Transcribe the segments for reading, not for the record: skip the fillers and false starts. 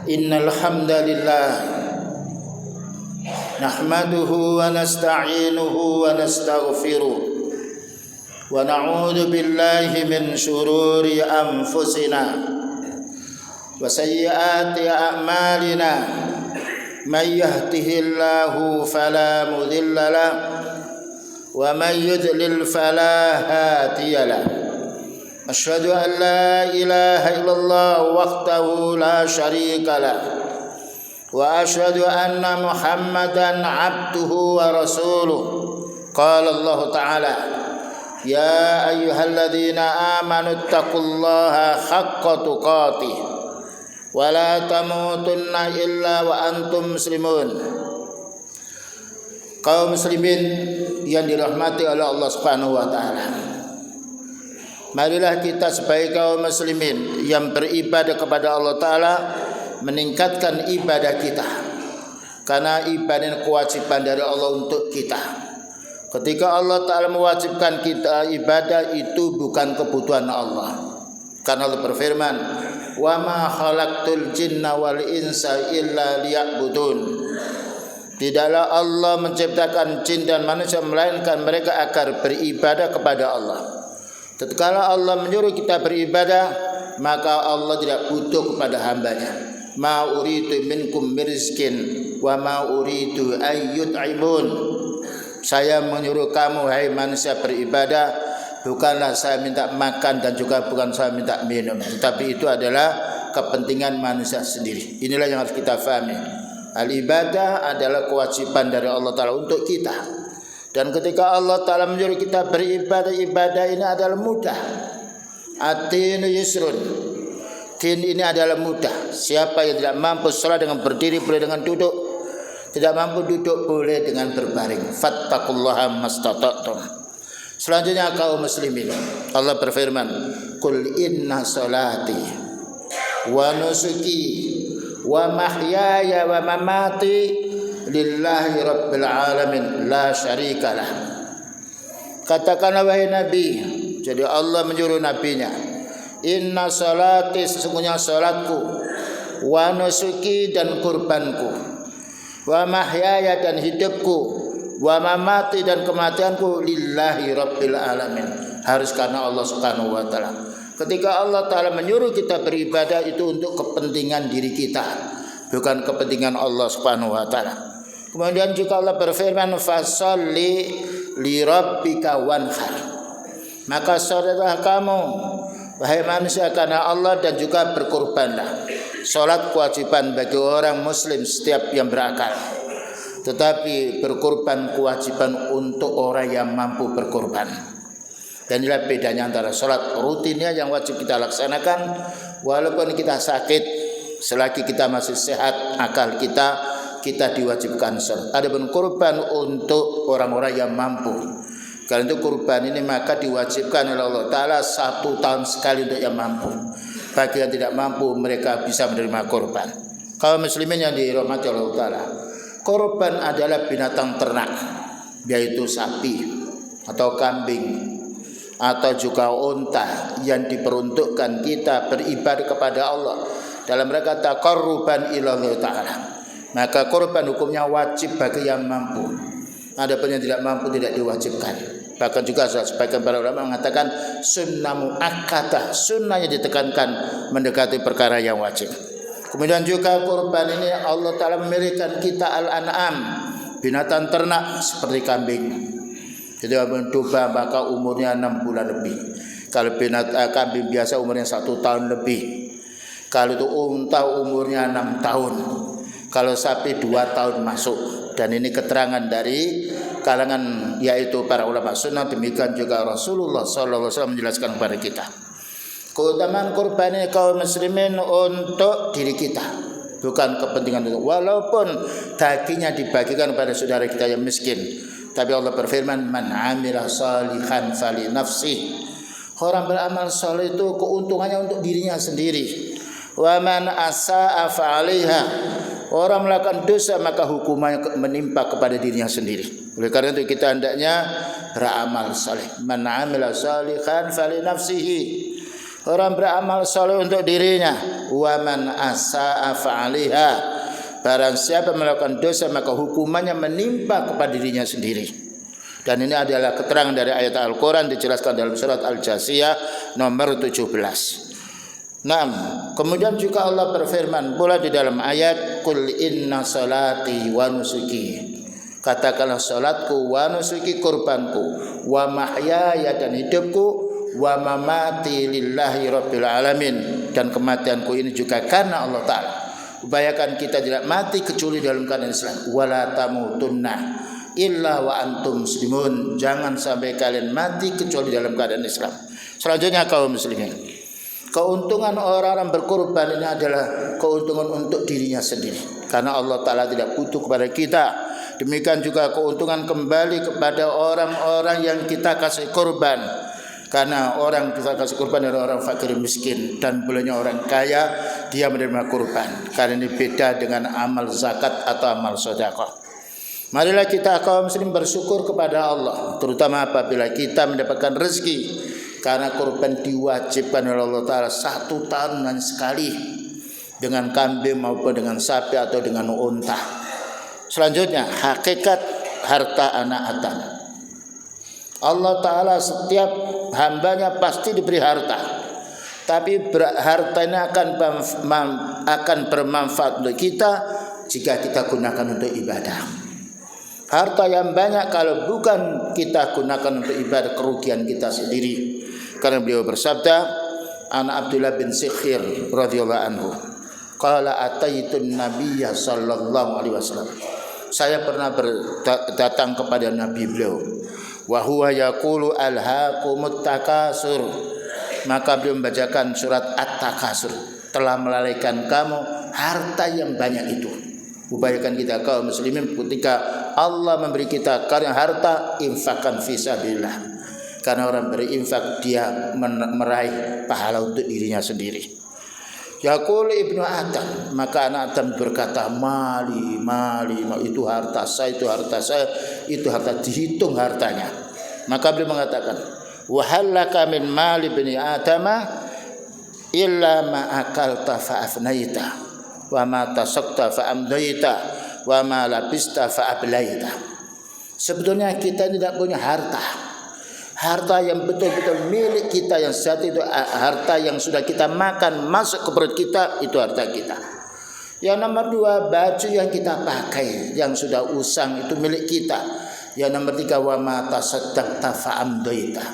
Innal hamdalillah nahmaduhu wa nasta'inuhu wa nastaghfiruh wa na'udzu billahi min shururi anfusina wa sayyiati a'malina may yahdihillahu fala mudilla lahu wa may yudlil fala hadiya lahu. Asyhadu an la ilaha illallah wahdahu la syarika lah wa asyhadu anna Muhammadan abduhu wa rasuluh. Qala Allah Ta'ala, ya ayyuhalladzina amanu taqullaha haqqa tuqatih wa la tamutunna illa wa antum muslimun. Kaum muslimin yang dirahmati oleh Allah Subhanahu wa taala, marilah kita sebagai kaum muslimin yang beribadah kepada Allah Ta'ala meningkatkan ibadah kita, karena ibadah kewajiban dari Allah untuk kita. Ketika Allah Ta'ala mewajibkan kita ibadah, itu bukan kebutuhan Allah, karena Allah berfirman, wa ma khalaqtul jinna wal insa illa liya'budun. Tidaklah Allah menciptakan jin dan manusia melainkan mereka agar beribadah kepada Allah. Tatkala Allah menyuruh kita beribadah, maka Allah tidak butuh kepada hambanya. Ma uridu minkum rizqin wa ma uridu ayyut'imun. Saya menyuruh kamu hai manusia beribadah, bukanlah saya minta makan dan juga bukan saya minta minum, tetapi itu adalah kepentingan manusia sendiri. Inilah yang harus kita fahami. Al-ibadah adalah kewajiban dari Allah Ta'ala untuk kita. Dan ketika Allah Ta'ala menyuruh kita beribadah, ibadah ini adalah mudah. Ad-dinu yusrun. Din ini adalah mudah. Siapa yang tidak mampu salat dengan berdiri, boleh dengan duduk. Tidak mampu duduk, boleh dengan berbaring. Fattaqullaha mastata'tum. Selanjutnya kaum muslimin, Allah berfirman, Qul inna salati wa nusuki wa mahyaya wa mamati lillahi rabbil alamin la syarikalah. Katakanlah wahai Nabi, jadi Allah menyuruh nabinya, inna salati, sesungguhnya salatku, wa nusuki dan kurbanku, wa mahyaya dan hidupku, wa mamati dan kematianku lillahi rabbil alamin, harus karena Allah Subhanahu wa taala. Ketika Allah Ta'ala menyuruh kita beribadah, itu untuk kepentingan diri kita, bukan kepentingan Allah Subhanahu wa taala. Kemudian juga Allah berfirman, fasalli li rabbika wanhar. Maka salatlah kamu wahai manusia karena Allah, dan juga berkurbanlah. Salat kewajiban bagi orang muslim setiap yang berakal, tetapi berkurban kewajiban untuk orang yang mampu berkurban. Dan inilah bedanya antara salat rutinnya yang wajib kita laksanakan walaupun kita sakit, selagi kita masih sehat akal kita diwajibkan salat. Adapun kurban untuk orang-orang yang mampu, karena itu kurban ini maka diwajibkan oleh Allah Ta'ala 1 tahun sekali untuk yang mampu. Bagi yang tidak mampu, mereka bisa menerima kurban. Kaum muslimin yang dirahmati Allah Ta'ala, kurban adalah binatang ternak, yaitu sapi atau kambing atau juga unta yang diperuntukkan kita beribadah kepada Allah dalam rangka taqarruban ila Allah Ta'ala. Maka kurban hukumnya wajib bagi yang mampu. Adapun yang tidak mampu tidak diwajibkan. Bahkan juga sebagian para ulama mengatakan sunnah muakkadah, sunnah yang ditekankan mendekati perkara yang wajib. Kemudian juga kurban ini Allah Ta'ala memberikan kita al-an'am, binatang ternak seperti kambing. Jadi domba maka umurnya 6 bulan lebih. Kalau kambing biasa umurnya 1 tahun lebih. Kalau itu unta umurnya 6 tahun. Kalau sapi 2 tahun masuk. Dan ini keterangan dari kalangan yaitu para ulama sunnah. Demikian juga Rasulullah SAW menjelaskan kepada kita. Keutamaan kurban ini kaum muslimin untuk diri kita, bukan kepentingan itu. Walaupun dagingnya dibagikan pada saudara kita yang miskin, tapi Allah berfirman, man amila salihan fali nafsi. Orang beramal saleh itu keuntungannya untuk dirinya sendiri. Wa man asaa fa 'alaiha. Orang melakukan dosa maka hukumannya menimpa kepada dirinya sendiri. Oleh karena itu kita hendaknya beramal saleh. Man amila salihan fali nafsihi. Orang beramal saleh untuk dirinya. wa man asaa fa'aliha. Barang siapa melakukan dosa maka hukumannya menimpa kepada dirinya sendiri. Dan ini adalah keterangan dari ayat Al-Quran dijelaskan dalam surat Al-Jasiyah nomor 17. Nah, kemudian juga Allah berfirman pula di dalam ayat Qul inna salati wa nusuki. Katakanlah salatku wa nusuki, kurbanku, wa mahyaya dan hidupku, wa mamati lillahi rabbil alamin, dan kematianku ini juga karena Allah Ta'ala. Upayakan kita tidak mati kecuali dalam keadaan Islam. Wala tamutunna illa wa antum muslimun. Jangan sampai kalian mati kecuali dalam keadaan Islam. Selanjutnya kaum muslimin, keuntungan orang-orang berkorban ini adalah keuntungan untuk dirinya sendiri, karena Allah Ta'ala tidak butuh kepada kita. Demikian juga keuntungan kembali kepada orang-orang yang kita kasih korban, karena orang kita kasih korban adalah orang fakir miskin, dan bolehnya orang kaya dia menerima korban, karena ini beda dengan amal zakat atau amal sedekah. Marilah kita kaum muslim bersyukur kepada Allah, terutama apabila kita mendapatkan rezeki, karena korban diwajibkan oleh Allah Ta'ala 1 tahunan sekali, dengan kambing maupun dengan sapi atau dengan unta. Selanjutnya, hakikat harta anak Adam. Allah Ta'ala setiap hambanya pasti diberi harta, tapi harta ini akan bermanfaat untuk kita jika kita gunakan untuk ibadah. Harta yang banyak kalau bukan kita gunakan untuk ibadah, kerugian kita sendiri. Karena beliau bersabda, An Abdullah bin Sikhir radhiyallahu anhu, qala ataitun nabiyya sallallahu alaihi wasallam. Saya pernah datang kepada Nabi beliau, wa huwa yaqulu alhaqumut takasur. Maka beliau membacakan surat At-Takasur, telah melalaikan kamu harta yang banyak itu. Upayakan kita kaum muslimin ketika Allah memberi kita karya harta, infakkan fisabilillah. Karena orang berinfak dia meraih pahala untuk dirinya sendiri. Yaqul ibnu Adam, maka anak Adam berkata, mali, itu harta saya, itu harta dihitung hartanya. Maka beliau mengatakan, wa halaka min mali bani Adama illa ma akalta fa afnaita, wa ma tasaqta fa amdaita, wa ma labista fa ablaita. Sebetulnya kita tidak punya harta. Harta yang betul-betul milik kita yang sejati itu harta yang sudah kita makan masuk ke perut kita, itu harta kita. Yang nomor 2, baju yang kita pakai yang sudah usang itu milik kita. Yang nomor 3, wa ma tasaddaqta fa amdaita.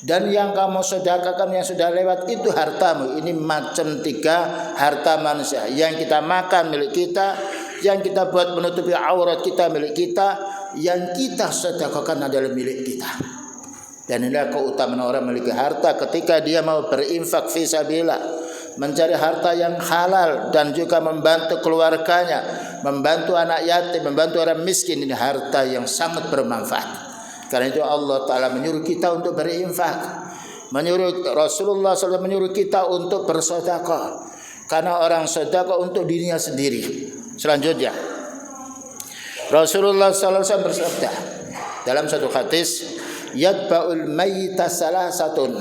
Dan yang kamu sedekahkan yang sudah lewat itu hartamu. Ini macam 3 harta manusia. Yang kita makan milik kita, yang kita buat menutupi aurat kita milik kita, yang kita sedekahkan adalah milik kita. Dan inilah keutamaan orang memiliki harta ketika dia mau berinfak fisabilillah, mencari harta yang halal dan juga membantu keluarganya, membantu anak yatim, membantu orang miskin. Ini harta yang sangat bermanfaat. Karena itu Allah Ta'ala menyuruh kita untuk berinfak, menyuruh Rasulullah SAW menyuruh kita untuk bersedekah, karena orang sedekah untuk dirinya sendiri. Selanjutnya, Rasulullah SAW bersabda dalam satu hadis, yatba'ul mayyita salasatun.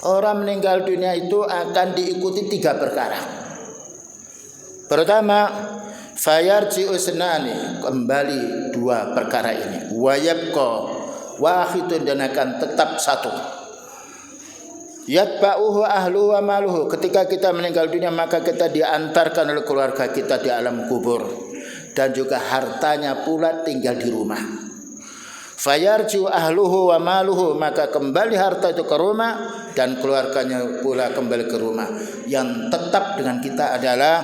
Orang meninggal dunia itu akan diikuti 3 perkara. Pertama, fayarji'u sunani, kembali 2 perkara ini. Wa yabqa wahidun, dan akan tetap 1. Yatba'uhu ahluhu wa maluhu, ketika kita meninggal dunia maka kita diantarkan oleh keluarga kita di alam kubur, dan juga hartanya pula tinggal di rumah. Fayarji'u ahluhu wa maluhu, maka kembali harta itu ke rumah dan keluarganya pula kembali ke rumah. Yang tetap dengan kita adalah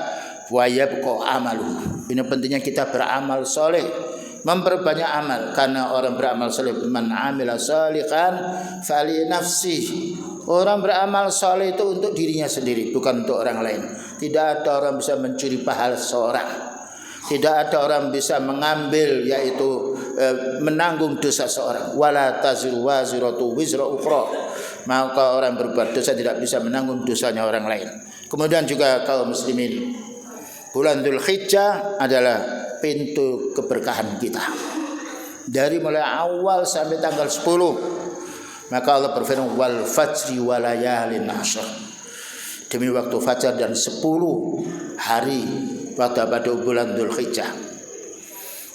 wa yabqa amaluhu. Ini pentingnya kita beramal soleh, memperbanyak amal, karena orang beramal soleh, man amila sholihan fali nafsi. Orang beramal soleh itu untuk dirinya sendiri, bukan untuk orang lain. Tidak ada orang bisa mencuri pahala seorang. Tidak ada orang bisa mengambil, yaitu menanggung dosa seorang. Wala taziru waziratu wizra ukhra. Maka orang berbuat dosa tidak bisa menanggung dosanya orang lain. Kemudian juga kaum muslimin, bulan Dzulhijjah adalah pintu keberkahan kita. Dari mulai awal sampai tanggal 10. Maka Allah berfirman, wal fajri walayalin ashr. demi waktu fajar dan 10 hari pada bulan Dzulhijjah.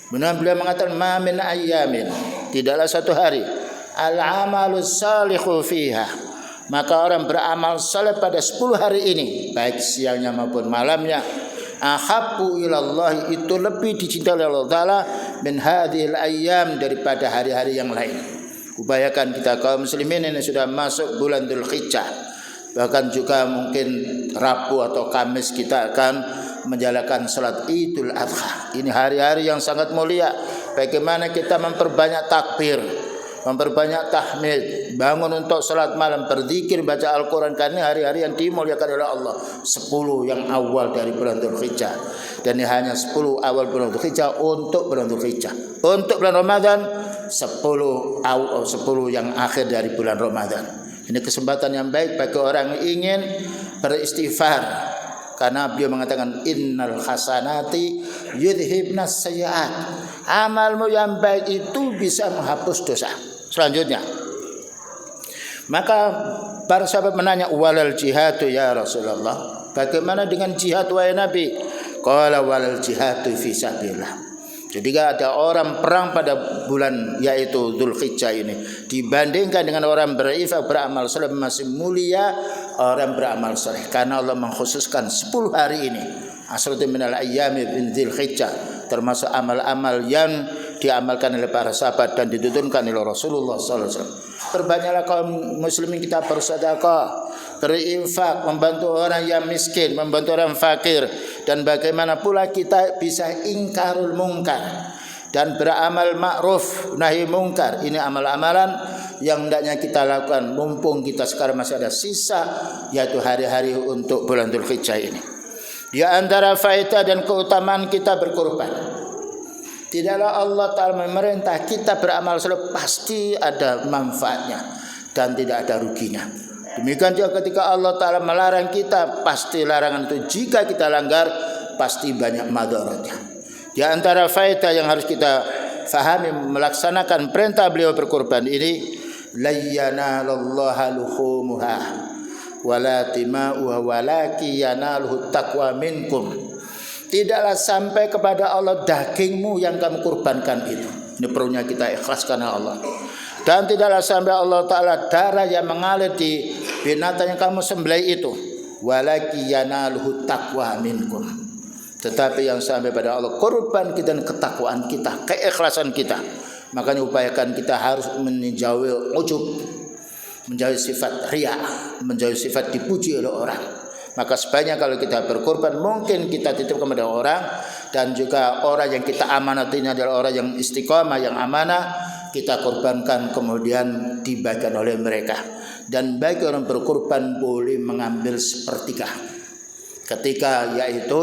Kemudian beliau mengatakan ma min ayyamin, tidaklah satu hari al-amalus salihu fiha, maka orang beramal saleh pada 10 hari ini baik siangnya maupun malamnya, ahabbu ilallah, itu lebih dicintai oleh Allah Ta'ala min hadhil ayyam, daripada hari-hari yang lain. Upayakan kita kaum muslimin ini sudah masuk bulan Dzulhijjah, bahkan juga mungkin Rabu atau Kamis kita akan menjalankan salat Idul Adha. Ini hari-hari yang sangat mulia. Bagaimana kita memperbanyak takbir, memperbanyak tahmid, bangun untuk salat malam, berzikir, baca Al-Quran, karena hari-hari yang dimuliakan oleh Allah. 10 yang awal dari bulan Dzulhijjah, dan ini hanya 10 awal bulan Dzulhijjah untuk bulan Dzulhijjah. Untuk bulan Ramadan 10 yang akhir dari bulan Ramadan. Ini kesempatan yang baik bagi orang yang ingin beristighfar, karena beliau mengatakan innal hasanati yudhibnas sayyi'at, amalmu yang baik itu bisa menghapus dosa. Selanjutnya, maka para sahabat menanya, walal jihadu ya Rasulullah, bagaimana dengan jihad wahai Nabi? Qala walal jihadu fi sabilillah. Jadi ada orang perang pada bulan yaitu Dzulhijjah ini, dibandingkan dengan orang berinfak beramal saleh, masih mulia orang beramal saleh, karena Allah mengkhususkan 10 hari ini asratu minal ayyami min Dzulhijjah, termasuk amal-amal yang diamalkan oleh para sahabat dan dituntunkan oleh Rasulullah sallallahu alaihi wasallam. Perbanyaklah kaum muslimin kita bersedekah, berinfak, membantu orang yang miskin, membantu orang fakir, dan bagaimana pula kita bisa ingkarul mungkar dan beramal ma'ruf nahi mungkar. Ini amal-amalan yang hendaknya kita lakukan mumpung kita sekarang masih ada sisa, yaitu hari-hari untuk bulan Dzulhijjah ini. Di antara faedah dan keutamaan kita berkorban, tidaklah Allah Ta'ala memerintah kita beramal saleh pasti ada manfaatnya dan tidak ada ruginya. Demikian juga ketika Allah Ta'ala melarang kita, pasti larangan itu jika kita langgar pasti banyak madaratnya. Di antara faedah yang harus kita fahami melaksanakan perintah beliau berkorban ini, layyanallaha luhumuha wala tima'uha walaki yanaluhu taqwa minkum. Tidaklah sampai kepada Allah dagingmu yang kamu kurbankan itu. Ini perlunya kita ikhlaskan Allah. Dan tidaklah sampai Allah Ta'ala darah yang mengalir di binatang yang kamu sembelih itu. Walaki yanaluhu taqwa minkum. Tetapi yang sampai pada Allah kurban kita dan ketakwaan kita, keikhlasan kita. Makanya upayakan kita harus menjauhi ujub, menjauhi sifat riya, menjauhi sifat dipuji oleh orang. Maka sebaiknya kalau kita berkorban, mungkin kita titip kepada orang, dan juga orang yang kita amanatinya adalah orang yang istiqamah, yang amanah, kita korbankan kemudian dibagikan oleh mereka. Dan bagi orang berkorban boleh mengambil sepertiga, ketika yaitu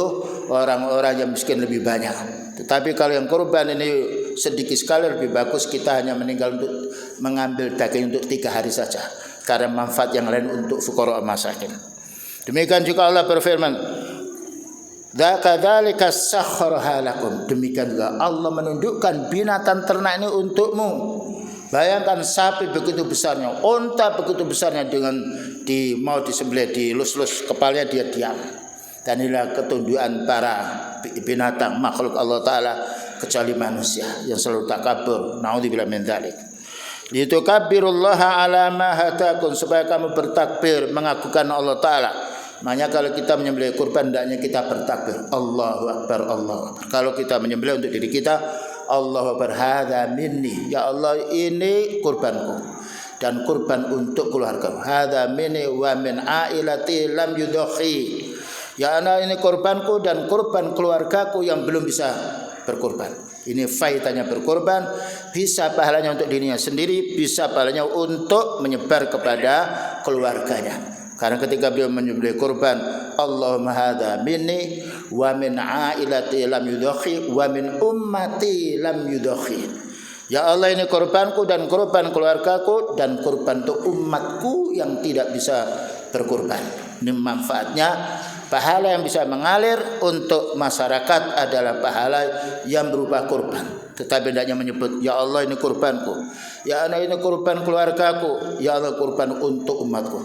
orang-orang yang miskin lebih banyak. Tetapi kalau yang korban ini sedikit sekali, lebih bagus kita hanya meninggal untuk mengambil daging untuk 3 hari saja, karena manfaat yang lain untuk fuqara masakin. Demikian juga Allah berfirman, dzakadzalika sakhkharaha lakum. Demikian juga Allah menundukkan binatang ternak ini untukmu. Bayangkan sapi begitu besarnya, unta begitu besarnya, dengan mau disembelih, dilus-lus kepalanya dia diam. Dan inilah ketundukan para binatang makhluk Allah Ta'ala, kecuali manusia yang selalu takabur. Naudzubillah min dzalik. Litukabbirullaha ala ma hadakum, supaya kamu bertakbir mengagukan Allah Ta'ala. Makanya kalau kita menyembelih kurban, hendaknya kita bertakbir, Allahu Akbar, Allahu Akbar. Kalau kita menyembelih untuk diri kita, Allahu Akbar, hadza minni, ya Allah ini kurbanku dan kurban untuk keluarga. Hadza minni wa min ailati lam yudhi, ya Allah ini kurbanku dan kurban keluargaku yang belum bisa berkurban. Ini faedahnya berkorban, bisa pahalanya untuk dirinya sendiri, bisa pahalanya untuk menyebar kepada keluarganya. Karena ketika beliau menyembelih kurban, Allahumma hadza minni wa min ailati lam yudhi wa min ummati lam yudhi. Ya Allah ini kurbanku dan kurban keluargaku dan kurban untuk umatku yang tidak bisa berkurban. Ini manfaatnya. Pahala yang bisa mengalir untuk masyarakat adalah pahala yang berupa kurban. Tetapi hendaknya menyebut, ya Allah ini kurbanku, ya Allah ini kurban keluargaku, ya Allah kurban untuk umatku.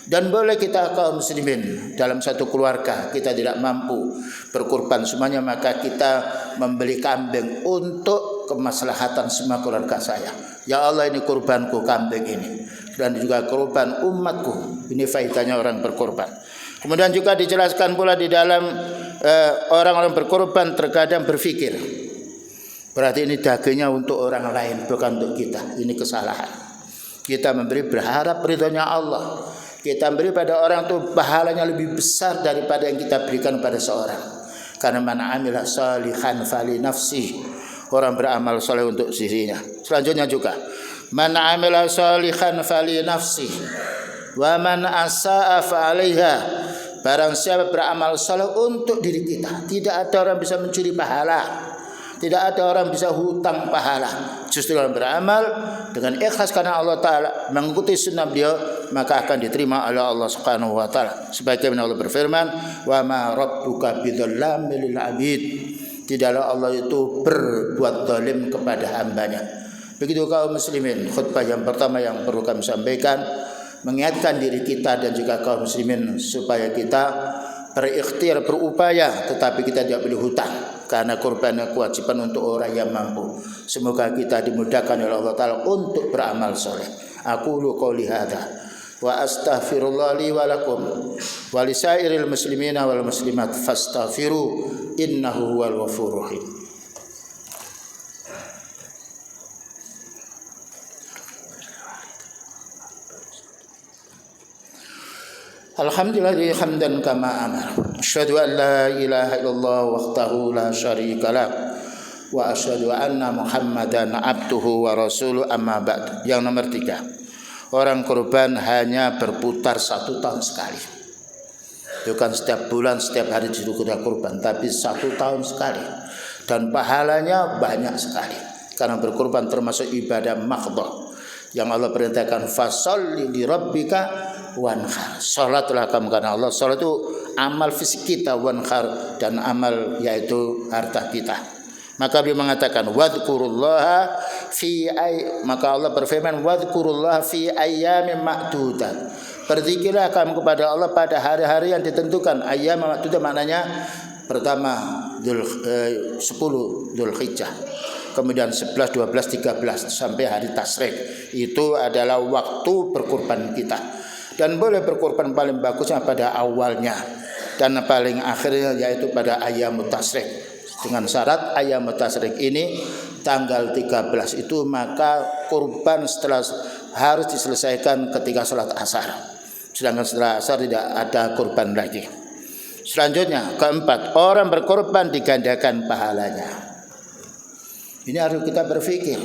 Dan boleh kita kaum muslimin dalam satu keluarga kita tidak mampu berkurban semuanya, maka kita membeli kambing untuk kemaslahatan semua keluarga saya. Ya Allah, ini kurbanku kambing ini, dan juga kurban umatku. Ini faedahnya orang berkorban. Kemudian juga dijelaskan pula di dalam orang-orang berkorban terkadang berpikir, berarti ini dagingnya untuk orang lain, bukan untuk kita. Ini kesalahan. Kita memberi berharap ridhonya Allah. Kita beri pada orang itu pahalanya lebih besar daripada yang kita berikan pada seorang. Karena man amila salihan fali nafsi, orang beramal soleh untuk dirinya. Selanjutnya juga man amila salihan fali nafsi wa man asaa fa alaiha. Barang siapa beramal soleh untuk diri kita, tidak ada orang bisa mencuri pahala. Tidak ada orang bisa hutang pahala. Justru orang beramal dengan ikhlas karena Allah Ta'ala, mengikuti sunnah beliau, maka akan diterima oleh Allah Subhanahu wa Ta'ala. Sebagaimana Allah berfirman, wa ma rabbuka bidzallamil lil abid. Tidaklah Allah itu berbuat zalim kepada hambanya. Begitu kaum muslimin, khutbah yang pertama yang perlu kami sampaikan, mengingatkan diri kita dan juga kaum muslimin supaya kita berikhtiar, berupaya, tetapi kita tidak boleh hutang, karena kurban kewajiban untuk orang yang mampu. Semoga kita dimudahkan oleh Allah Ta'ala untuk beramal soleh. Aqulu qouli hadza wa astaghfirullah li wa lakum wa lisairil muslimina wal muslimat fastaghfiru innahu huwal ghafurur rahim. Alhamdulillah hamdan kama amar. Asyhadu an la ilaha illallah wahdahu la syarika lah wa asyhadu anna Muhammadan abduhu wa rasuluh, amma ba'd. Yang nomor 3, orang kurban hanya berputar 1 tahun sekali. Bukan setiap bulan, setiap hari disuruh kurban, tapi 1 tahun sekali. Dan pahalanya banyak sekali. Karena berkurban termasuk ibadah makhdhah yang Allah perintahkan, fasholli li rabbika wanhar. Salatlah kamu karena Allah. Salat itu amal fisik kita, wanhar dan amal yaitu harta kita. Maka beliau mengatakan wadhkurullaha fi maka Allah berfirman wadhkurullaha fi ayyamin ma'dudat. Berzikirlah kamu kepada Allah pada hari-hari yang ditentukan. Ayyam ma'dudat maknanya pertama 10 Dzulhijjah, kemudian 11, 12, 13 sampai hari tasyrik. Itu adalah waktu berkurban kita. Dan boleh berkurban paling bagusnya pada awalnya dan paling akhirnya yaitu pada ayyamut tasyrik. Dengan syarat ayyamut tasyrik ini tanggal 13 itu maka kurban setelah harus diselesaikan ketika salat asar. Sedangkan setelah asar tidak ada kurban lagi. Selanjutnya keempat, orang berkorban digandakan pahalanya. Ini harus kita berpikir.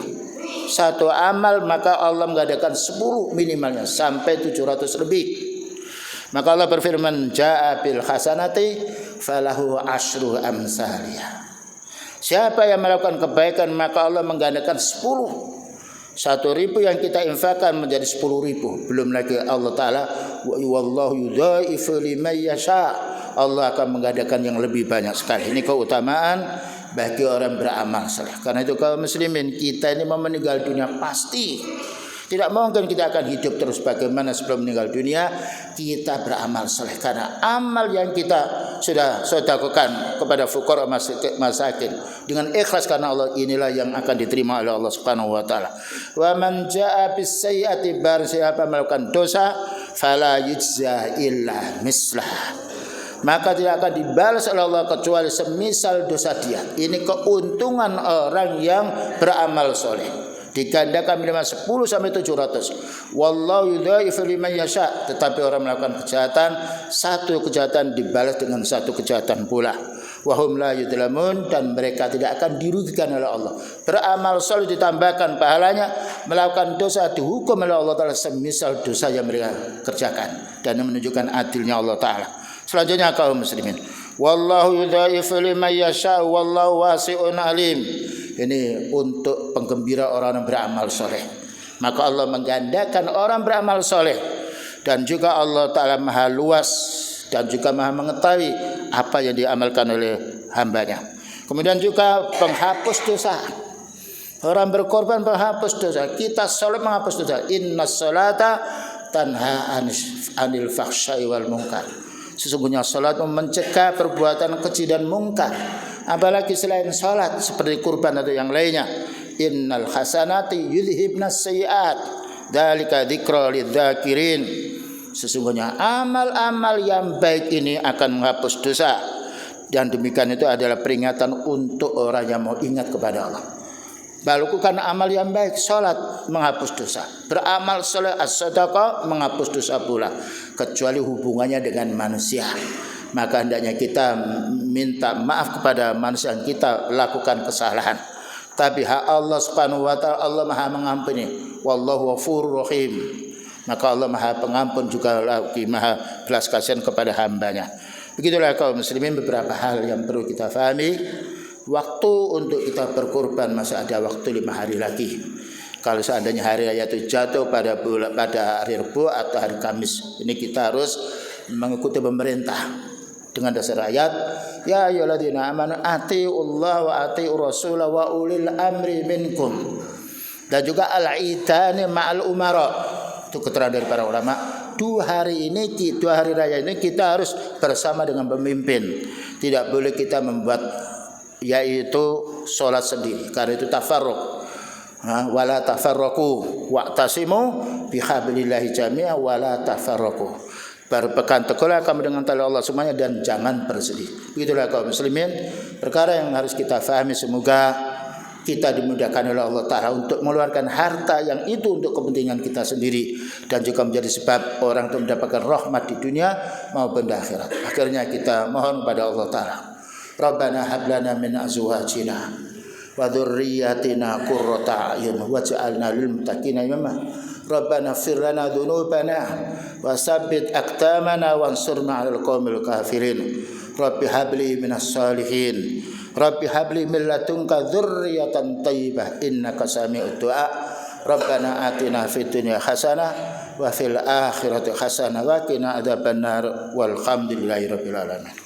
Satu amal maka Allah mengadakan 10 minimalnya sampai 700 lebih. Maka Allah berfirman, jaa bil hasanati falahu asyru amsaliyah. Siapa yang melakukan kebaikan maka Allah menggandakan 10. 1.000 yang kita infakkan menjadi 10.000. Belum lagi Allah Ta'ala wallahu yudhaifu liman yasha. Allah akan menggandakan yang lebih banyak sekali. Ini keutamaan bagi orang beramal saleh. Karena itu kaum muslimin, kita ini mau meninggal dunia pasti. Tidak mungkin kita akan hidup terus bagaimana sebelum meninggal dunia. Kita beramal saleh karena amal yang kita sudah sedekahkan kepada fuqara masakin dengan ikhlas karena Allah, inilah yang akan diterima oleh Allah Subhanahu wa taala. Wa man jaa bis sayyiati, barang siapa melakukan dosa fala yujza illa mislah, maka tidak akan dibalas oleh Allah kecuali semisal dosa dia. Ini keuntungan orang yang beramal soleh. Digandakan minimal 10 sampai 700. Wallahu yudhaifu liman yasha. Tetapi orang melakukan kejahatan, satu kejahatan dibalas dengan satu kejahatan pula. Wahum la yudlamun, dan mereka tidak akan dirugikan oleh Allah. Beramal soleh ditambahkan pahalanya, melakukan dosa dihukum oleh Allah Ta'ala semisal dosa yang mereka kerjakan. Dan menunjukkan adilnya Allah Ta'ala. Selanjutnya kaum muslimin, wallahu yudhaifu liman yasha wallahu wasi'un alim. Ini untuk penggembira orang yang beramal soleh. Maka Allah menggandakan orang beramal soleh. Dan juga Allah Ta'ala maha luas dan juga maha mengetahui apa yang diamalkan oleh hambanya. Kemudian juga penghapus dosa. Orang berkorban penghapus dosa. Kita sholat menghapus dosa. Inna sholata tanha anil fahsya'i wal munkar. Sesungguhnya salat mencegah perbuatan keji dan mungkar. Apalagi selain salat seperti kurban atau yang lainnya. Innal hasanati yudhibnas sayyi'at. Dzalika dzikra lidzakirin. Sesungguhnya amal-amal yang baik ini akan menghapus dosa. Dan demikian itu adalah peringatan untuk orang yang mau ingat kepada Allah. Lakukan amal yang baik, salat menghapus dosa. Beramal saleh as-sadaqah menghapus dosa pula, kecuali hubungannya dengan manusia. Maka hendaknya kita minta maaf kepada manusia yang kita lakukan kesalahan. Tapi hak Allah Subhanahu wa taala, Allah Maha mengampuni. Wallahu ghafurur rahim. Maka Allah Maha pengampun juga lagi Maha belas kasihan kepada hambanya. Begitulah kaum muslimin beberapa hal yang perlu kita fahami. Waktu untuk kita berkurban masih ada waktu 5 hari lagi. Kalau seandainya hari raya itu jatuh pada hari Rabu atau hari Kamis, ini kita harus mengikuti pemerintah dengan dasar ayat ya ayyuhalladzina amanu atiiullaha wa atiiur rasul wa ulil amri minkum. Dan juga al-idani ma'al umara. Itu keterangan dari para ulama. 2 hari raya ini kita harus bersama dengan pemimpin. Tidak boleh kita membuat yaitu sholat sendiri, karena itu tafarruq. Wala tafarraqu wa'tasimu bihablillahi jami'a wala tafarraqu. Berpegang teguhlah kamu dengan tali Allah semuanya dan jangan bersedih. Begitulah kaum muslimin perkara yang harus kita fahami. Semoga kita dimudahkan oleh Allah Ta'ala untuk mengeluarkan harta yang itu untuk kepentingan kita sendiri dan juga menjadi sebab orang itu mendapatkan rahmat di dunia maupun di akhirat. Akhirnya kita mohon kepada Allah Ta'ala, Rabbana hab lana min azwajina wa dzurriyyatina qurrata a'yun waj'alna lil muttaqina imama. Rabbana ighfir lana dzunubana wa tsabbit aqdamana wansurna 'alal qaumil kafirin. Rabbi habli minas solihin. Rabbi habli min ladunka dzurriyyatan thayyibah innaka sami'ud du'a. Rabbana atina fid dunya hasanah wa fil akhirati hasanah wa qina adzabannar walhamdulillahi rabbil alamin.